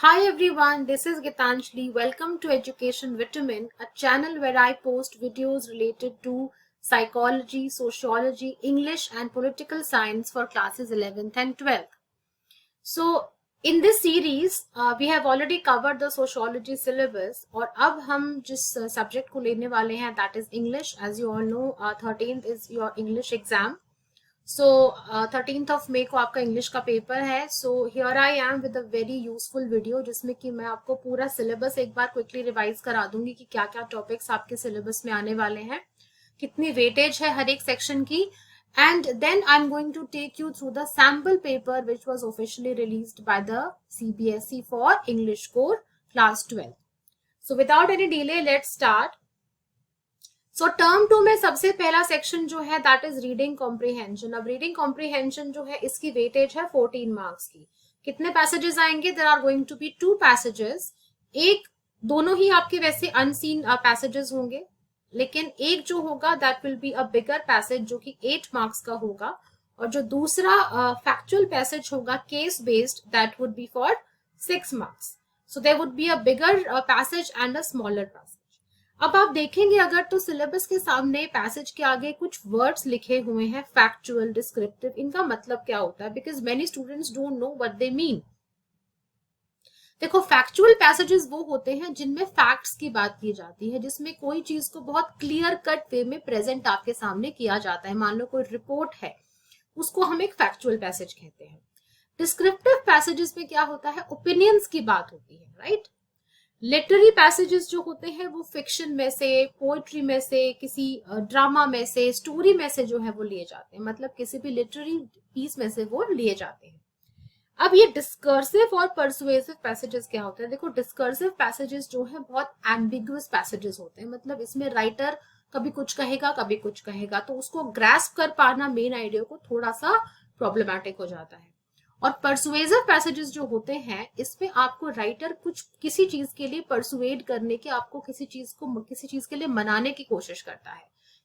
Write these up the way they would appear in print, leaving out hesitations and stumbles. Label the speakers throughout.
Speaker 1: Hi everyone, this is Gitanjali. Welcome to Education Vitamin, a channel where I post videos related to psychology, sociology, English and political science for classes 11th and 12th. So in this series, we have already covered the sociology syllabus और अब हम जिस subject को लेने वाले हैं that is English. As you all know, 13th is your English exam. So 13th of May को आपका इंग्लिश का पेपर है. So here I am with a very useful video जिसमें कि मैं आपको पूरा सिलेबस एक बार क्विकली रिवाइज करा दूंगी कि क्या क्या टॉपिक्स आपके सिलेबस में आने वाले हैं, कितनी वेटेज है हर एक सेक्शन की, and then I am going to take you through the sample paper which was officially released by the CBSE for English core class 12. So without any delay let's start. So term 2 में सबसे पहला section जो है that is reading comprehension. अब reading comprehension जो है इसकी weightage है 14 मार्क्स की. कितने पैसेजेस आएंगे? There are going to be 2 passages. एक दोनों ही आपके वैसे अनसीन पैसेजेस होंगे, लेकिन एक जो होगा that will be a bigger passage जो कि 8 मार्क्स का होगा, और जो दूसरा फैक्चुअल पैसेज होगा case based that would be for 6 marks. So there would be a bigger passage and a smaller passage. अब आप देखेंगे अगर तो सिलेबस के सामने पैसेज के आगे कुछ वर्ड्स लिखे हुए हैं, फैक्चुअल, डिस्क्रिप्टिव. इनका मतलब क्या होता है? Because many students don't know what they mean. देखो, फैक्चुअल पैसेजेस वो होते हैं जिनमें फैक्ट्स की बात की जाती है, जिसमें कोई चीज को बहुत क्लियर कट वे में प्रेजेंट आपके सामने किया जाता है. मान लो कोई रिपोर्ट है, उसको हम एक फैक्चुअल पैसेज कहते हैं. डिस्क्रिप्टिव पैसेजेस में क्या होता है? ओपिनियंस की बात होती है, राइट? लिटरेरी पैसेजेस जो होते हैं वो फिक्शन में से, पोएट्री में से, किसी ड्रामा में से, स्टोरी में से जो है वो लिए जाते हैं. मतलब किसी भी लिटरेरी पीस में से वो लिए जाते हैं. अब ये डिस्कर्सिव और परसुएसिव पैसेजेस क्या होते हैं? देखो, डिस्कर्सिव पैसेजेस जो है बहुत एम्बिगुअस पैसेजेस होते हैं. मतलब इसमें राइटर कभी कुछ कहेगा, कभी कुछ कहेगा, तो उसको ग्रास्प कर पाना मेन आइडिया को थोड़ा सा प्रॉब्लमैटिक हो जाता है. और परसुएसिव पैसेजेस जो होते हैं इसमें आपको राइटर कुछ किसी चीज के लिए परसुएड करने के, आपको किसी चीज के लिए मनाने की कोशिश करता है,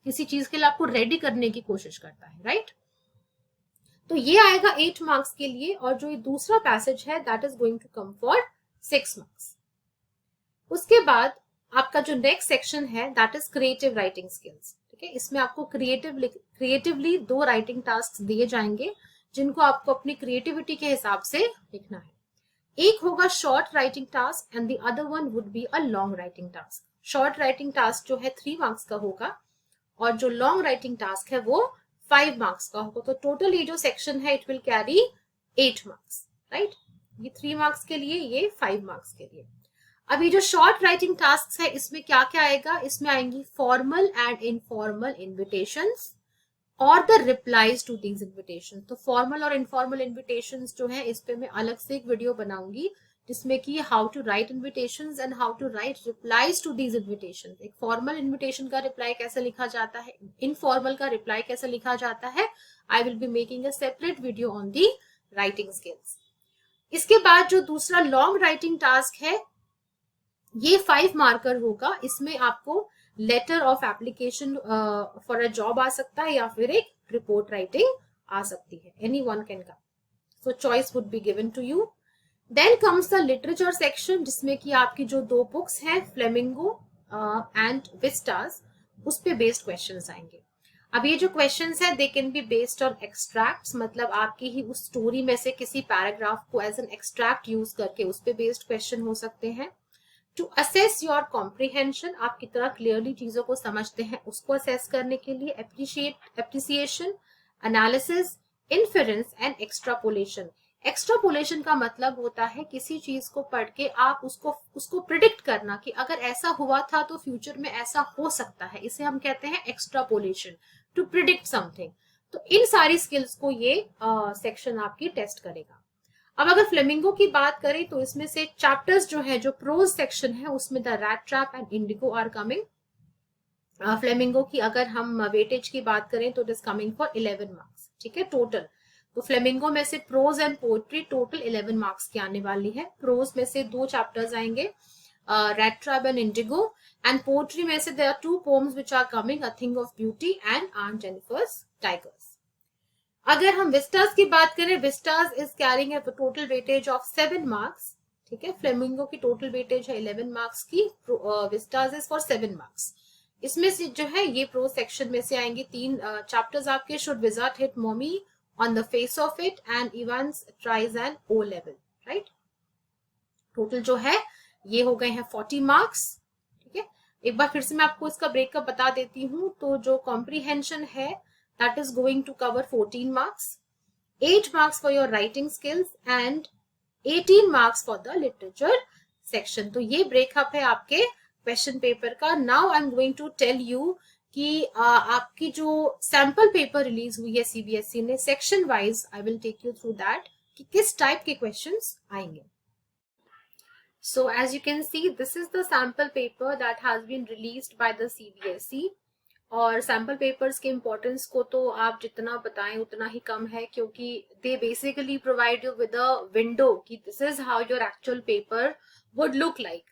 Speaker 1: किसी चीज के लिए आपको रेडी करने की कोशिश करता है, राइट? तो ये आएगा 8 मार्क्स के लिए, और जो ये दूसरा पैसेज है that is going to come for 6 marks. उसके बाद आपका जो नेक्स्ट सेक्शन है that is creative writing skills. ठीक है, इसमें आपको क्रिएटिवली 2 राइटिंग टास्क दिए जाएंगे जिनको आपको अपनी क्रिएटिविटी के हिसाब से लिखना है. एक होगा short writing task and the other one would be a long writing task. Short writing task जो है 3 मार्क्स का होगा, और जो लॉन्ग राइटिंग टास्क है वो 5 मार्क्स का होगा. तो टोटल ये जो सेक्शन है it will carry 8 marks, right? ये 3 मार्क्स के लिए, ये 5 मार्क्स के लिए. अभी जो शॉर्ट राइटिंग टास्क है इसमें क्या क्या आएगा? इसमें आएंगी फॉर्मल एंड इनफॉर्मल इन्विटेशंस और the replies to these invitation. तो फॉर्मल और इनफॉर्मल इन्विटेशंस जो है इस पे मैं अलग से एक वीडियो बनाऊंगी जिसमें कि how to write invitations and how to write replies to these invitations. एक फॉर्मल इन्विटेशन का रिप्लाई कैसे लिखा जाता है, इनफॉर्मल का रिप्लाई कैसे लिखा जाता है. I will be making a separate video on the writing skills. इसके बाद जो दूसरा लॉन्ग राइटिंग टास्क है ये 5 मार्कर होगा. इसमें आपको letter of application for a job आ सकता है या फिर एक रिपोर्ट राइटिंग आ सकती है. Anyone can come. So choice would be given to you. Then comes the literature section जिसमें कि आपकी जो 2 बुक्स हैं फ्लेमिंगो एंड विस्टास, उस पे बेस्ड क्वेश्चंस आएंगे. अब ये जो क्वेश्चंस है they can be based on extracts. मतलब आपकी ही उस स्टोरी में से किसी पैराग्राफ को एज एन एक्सट्रैक्ट यूज करके उस पे बेस्ड क्वेश्चन हो सकते हैं. टू असेस योर कॉम्प्रिहेंशन, आप कितना क्लियरली चीजों को समझते हैं उसको असेस करने के लिए. Appreciation, analysis, inference and extrapolation. Extrapolation का मतलब होता है किसी चीज को पढ़ के आप उसको प्रिडिक्ट करना कि अगर ऐसा हुआ था तो फ्यूचर में ऐसा हो सकता है. इसे हम कहते हैं एक्स्ट्रापोलेशन, टू प्रिडिक्ट समथिंग. तो इन सारी स्किल्स को ये सेक्शन आपकी टेस्ट करेगा. अब अगर फ्लेमिंगो की बात करें तो इसमें से चैप्टर्स जो है, जो प्रोज सेक्शन है उसमें the rat trap and Indigo are coming. Flamingo की अगर हम वेटेज की बात करें तो it is coming for 11 marks. ठीक है, टोटल. तो फ्लेमिंगो में से prose and poetry total 11 marks की आने वाली है. प्रोज में से 2 चैप्टर्स आएंगे, rat trap and Indigo, and poetry में से there are 2 poems which are coming, a thing of beauty and aunt Jennifer's tigers. अगर हम विस्टास की बात करें, Vistas is carrying a total weightage of 7 marks. ठीक है। फ्लेमिंगो की टोटल वेटेज है 11 मार्क्स की, विस्टाज इज फॉर 7 मार्क्स। इसमें से जो है ये प्रो सेक्शन में से आएंगे 3 चैप्टर्स आपके, should wizard hit mommy, on the face of it and Evans tries and O level, right. Total जो है ये हो गए हैं 40 मार्क्स, ठीक है। एक बार फिर से मैं आपको इसका ब्रेकअप बता देती हूँ। तो जो कॉम्प्रीहेंशन है that is going to cover 14 marks, 8 marks for your writing skills and 18 marks for the literature section. तो ये ब्रेकअप है आपके क्वेश्चन पेपर का। Now I am going to tell you कि आपकी जो सैंपल पेपर रिलीज हुई है सीबीएसई ने, section wise I will take you through that कि किस टाइप के क्वेश्चंस आएंगे। So as you can see, this is the sample paper that has been released by the CBSE. और sample papers के importance को तो आप जितना बताएं उतना ही कम है, क्योंकि they basically provide you with a window कि this is how your actual paper would look like.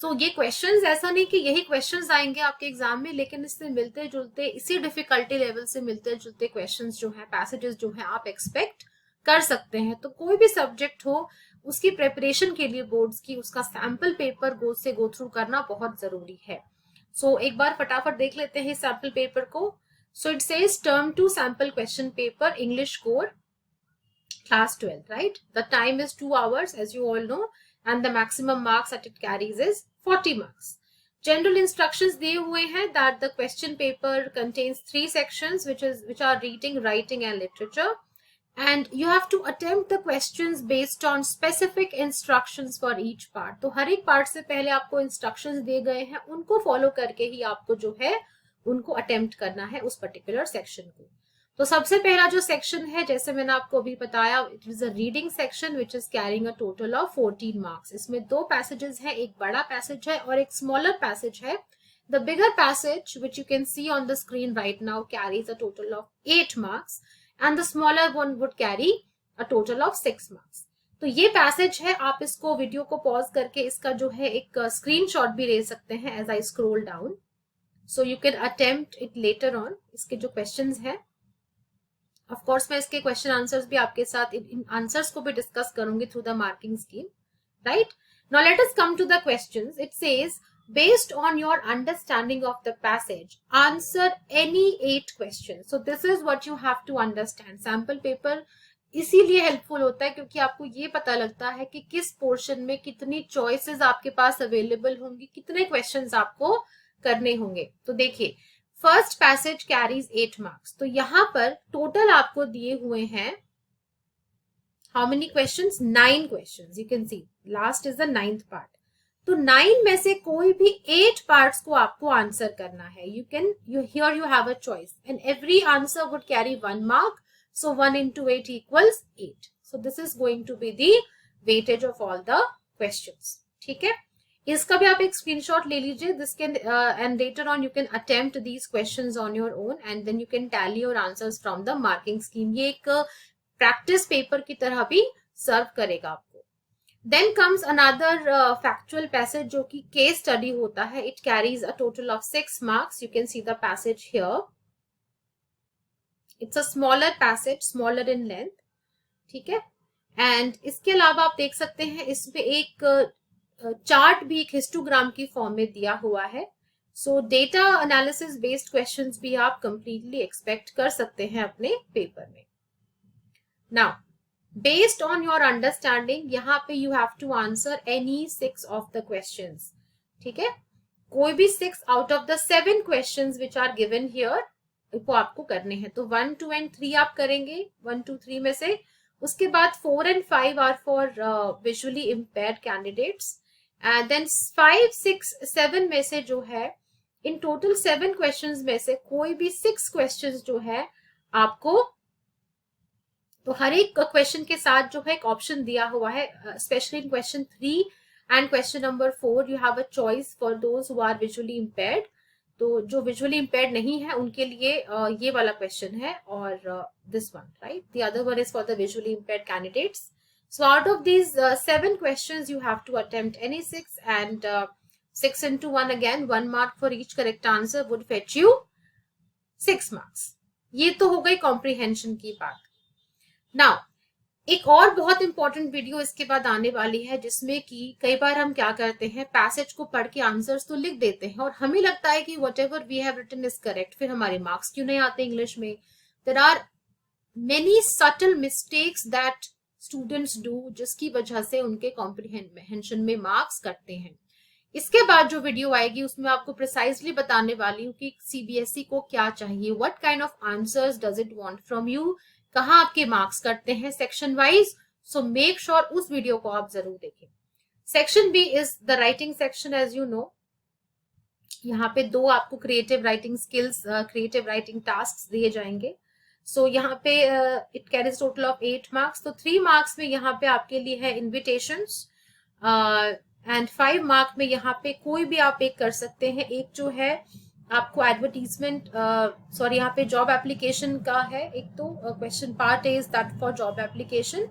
Speaker 1: So ये क्वेश्चंस ऐसा नहीं कि यही क्वेश्चंस आएंगे आपके एग्जाम में, लेकिन इससे मिलते जुलते, इसी डिफिकल्टी लेवल से मिलते जुलते क्वेश्चंस जो है, पैसेजेस जो है आप एक्सपेक्ट कर सकते हैं। तो कोई भी सब्जेक्ट हो उसकी प्रेपरेशन के लिए बोर्ड्स की, उसका सैंपल पेपर गो थ्रू करना बहुत जरूरी है। सो एक बार फटाफट देख लेते हैं सैंपल पेपर को। So it says term 2 sample question paper English core class 12, right. The time is 2 hours as you all know and the maximum marks that it carries is 40 marks. General instructions दिए हुए हैं that the question paper contains 3 sections which are reading, writing and literature. And you have to attempt the questions based on specific instructions for each part. तो हर एक part से पहले आपको instructions दिए गए हैं, उनको फॉलो करके ही आपको जो है उनको अटेम्प्ट करना है उस पर्टिकुलर सेक्शन को। तो सबसे पहला जो सेक्शन है, जैसे मैंने आपको अभी बताया, it is a reading section which is carrying a total of 14 marks. इसमें 2 पैसेजेस हैं, एक बड़ा पैसेज है और एक स्मॉलर पैसेज है। The bigger passage which you can see on the screen right now carries a total of 8 marks and the smaller one would carry a total of 6 marks. तो ये passage है, आप इसको video को pause करके इसका जो है एक स्क्रीनशॉट भी ले सकते हैं as I scroll down, so you can attempt it later on. इसके जो क्वेश्चंस हैं, ऑफ कोर्स मैं इसके क्वेश्चन आंसर्स भी आपके साथ इन आंसर्स को भी डिस्कस करूंगी through the marking scheme, right. Now let us come to the questions. It says based on your understanding of the passage, answer any 8 questions. So this is what you have to understand. Sample paper इसीलिए helpful होता है क्योंकि आपको ये पता लगता है कि किस पोर्शन में कितनी चॉइसेस आपके पास अवेलेबल होंगी, कितने क्वेश्चंस आपको करने होंगे। तो देखिए, फर्स्ट पैसेज कैरीज 8 मार्क्स। तो यहाँ पर टोटल आपको दिए हुए हैं how many questions? 9 questions. You can see last is the 9th part. तो 9 में से कोई भी 8 पार्ट्स को आपको आंसर करना है। You here you have a choice and every answer would carry 1 mark, so 1 into 8 equals 8. So this is going to be the weightage of all the questions. ठीक है, इसका भी आप एक स्क्रीनशॉट ले लीजिए। This can and later on you can attempt these questions on your own and then you can tally your answers from the marking scheme. ये एक प्रैक्टिस पेपर की तरह भी सर्व करेगा आपको। Then comes another factual passage जो कि case study होता है. It carries a total of 6 marks. You can see the passage here. It's a smaller passage, smaller in length. ठीक है, and इसके अलावा आप देख सकते हैं इसमें एक चार्ट भी एक हिस्टोग्राम की फॉर्म में दिया हुआ है। सो डेटा एनालिसिस बेस्ड क्वेश्चंस भी आप कंप्लीटली एक्सपेक्ट कर सकते हैं अपने पेपर में। Now based on your understanding, यहाँ पे you have to answer any 6 of the questions. ठीक है, कोई भी 6 out of the 7 questions which are given here को आपको करने हैं। तो 1, 2 and 3 आप करेंगे 1, 2, 3 में से। उसके बाद 4 and 5 are for visually impaired candidates and then 5, 6, 7 में से जो है, इन टोटल 7 questions में से कोई भी 6 questions जो है आपको, तो हर एक क्वेश्चन के साथ जो है एक ऑप्शन दिया हुआ है। Specially in question 3 and question number 4 you have a choice for those who are visually impaired. तो जो विजुअली इम्पेयर्ड नहीं है उनके लिए ये वाला क्वेश्चन है और this one, right, the other one is for the visually impaired candidates. So out of these 7 questions you have to attempt any 6 and 6 into 1 again, 1 mark for each correct answer would fetch you 6 marks. ये तो हो गई comprehension की बात। Now, एक और बहुत important video इसके बाद आने वाली है, जिसमें कि कई बार हम क्या करते हैं, पैसेज को पढ़ के आंसर्स तो लिख देते हैं और हमें लगता है कि whatever we have written is correct, फिर हमारे मार्क्स क्यों नहीं आते इंग्लिश में। There are many subtle mistakes that students do, जिसकी वजह से उनके कॉम्प्रिहेंशन में मार्क्स कटते हैं। इसके बाद जो वीडियो आएगी उसमें आपको प्रिसाइजली बताने वाली हूँ कि सीबीएसई को क्या चाहिए, what kind of answers does it want from you, कहाँ आपके मार्क्स कटते हैं section wise. So make sure उस वीडियो को आप जरूर देखें। Section B is the writing section. As you know, यहाँ पे 2 आपको creative writing skills, creative writing task दिए जाएंगे। सो यहाँ पे it carries total of 8 marks. तो 3 मार्क्स में यहाँ पे आपके लिए है इन्विटेशंस, एंड 5 मार्क में यहाँ पे कोई भी आप एक कर सकते हैं। एक जो है आपको एडवर्टीजमेंट, सॉरी यहाँ पे जॉब एप्लीकेशन का है। एक तो question part is that for job application,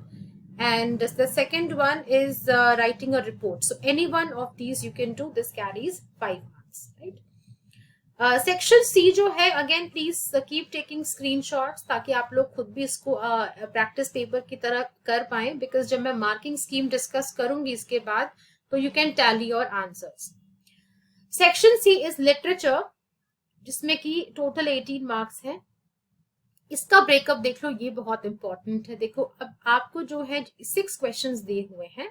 Speaker 1: and the second one is writing a report. So any one of these you can do. This carries 5 marks, right? Section C जो है, again please keep taking screenshots ताकि आप लोग खुद भी इसको practice paper की तरह कर पाए, बिकॉज जब मैं मार्किंग स्कीम डिस्कस करूंगी इसके बाद तो you can tally your answers. Section C is literature, जिसमें कि टोटल 18 मार्क्स है। इसका ब्रेकअप देख लो, ये बहुत इंपॉर्टेंट है। देखो अब आपको जो है 6 क्वेश्चंस दिए हुए हैं,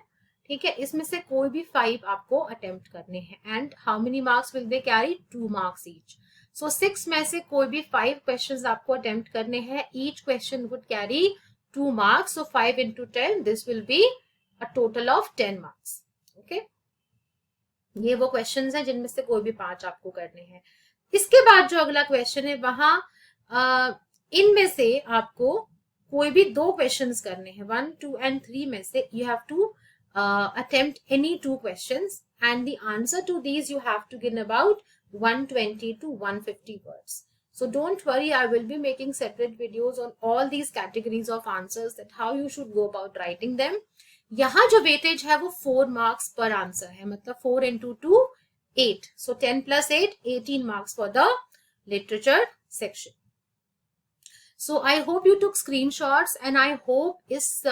Speaker 1: ठीक है, इसमें से कोई भी 5 आपको अटेम्प्ट करने हैं। And how many marks will they carry? 2 marks each. So 6 में से कोई भी 5 क्वेश्चंस आपको अटेम्प्ट करने हैं। Each question would carry 2 marks. So 5 into 10, this will be a total of 10 marks. Okay, ये वो क्वेश्चंस हैं जिनमें से कोई भी 5 आपको करने हैं। इसके बाद जो अगला क्वेश्चन है, वहां इनमें से आपको कोई भी 2 क्वेश्चंस करने हैं। 1, 2 and 3 में से you have to attempt any 2 questions, and the answer to these you have to give about 120 to 150 words. So don't worry, I will be making separate videos on all these categories of answers, that how you should go about writing them. यहाँ जो weightage है वो 4 marks पर answer है, मतलब 4 into 2, 8. So 10 plus 8, 18 marks for the literature section. So I hope you took screenshots, and I hope इस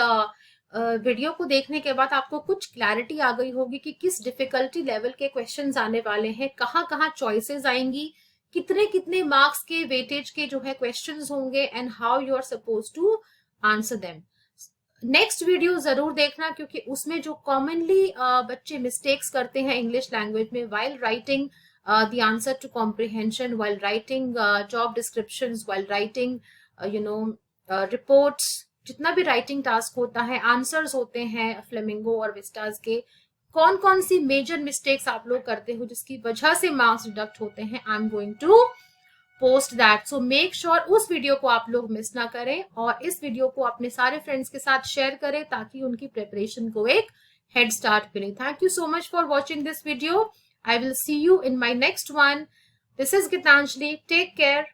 Speaker 1: video को देखने के बाद आपको कुछ क्लैरिटी आ गई होगी कि किस डिफिकल्टी लेवल के क्वेश्चंस आने वाले हैं, कहाँ कहाँ चॉइसेस आएंगी, कितने कितने मार्क्स के वेटेज के जो है क्वेश्चंस होंगे, and how you are suppose to answer them. Next video जरूर देखना, क्योंकि उसमें जो कॉमनली बच्चे मिस्टेक्स करते हैं इंग्लिश लैंग्वेज में while writing the answer to comprehension, while writing job descriptions, while writing reports, जितना भी राइटिंग टास्क होता है, आंसर्स होते हैं फ्लेमिंगो और विस्टास के, कौन कौन सी मेजर मिस्टेक्स आप लोग करते हो जिसकी वजह से मार्क्स डिडक्ट होते हैं, I am going to post that. So make sure उस वीडियो को आप लोग मिस ना करें, और इस वीडियो को अपने सारे फ्रेंड्स के साथ शेयर करें ताकि उनकी प्रिपरेशन को एक हेड स्टार्ट मिले। Thank you so much for watching this video. I will see you in my next one. This is Geetanjali. Take care.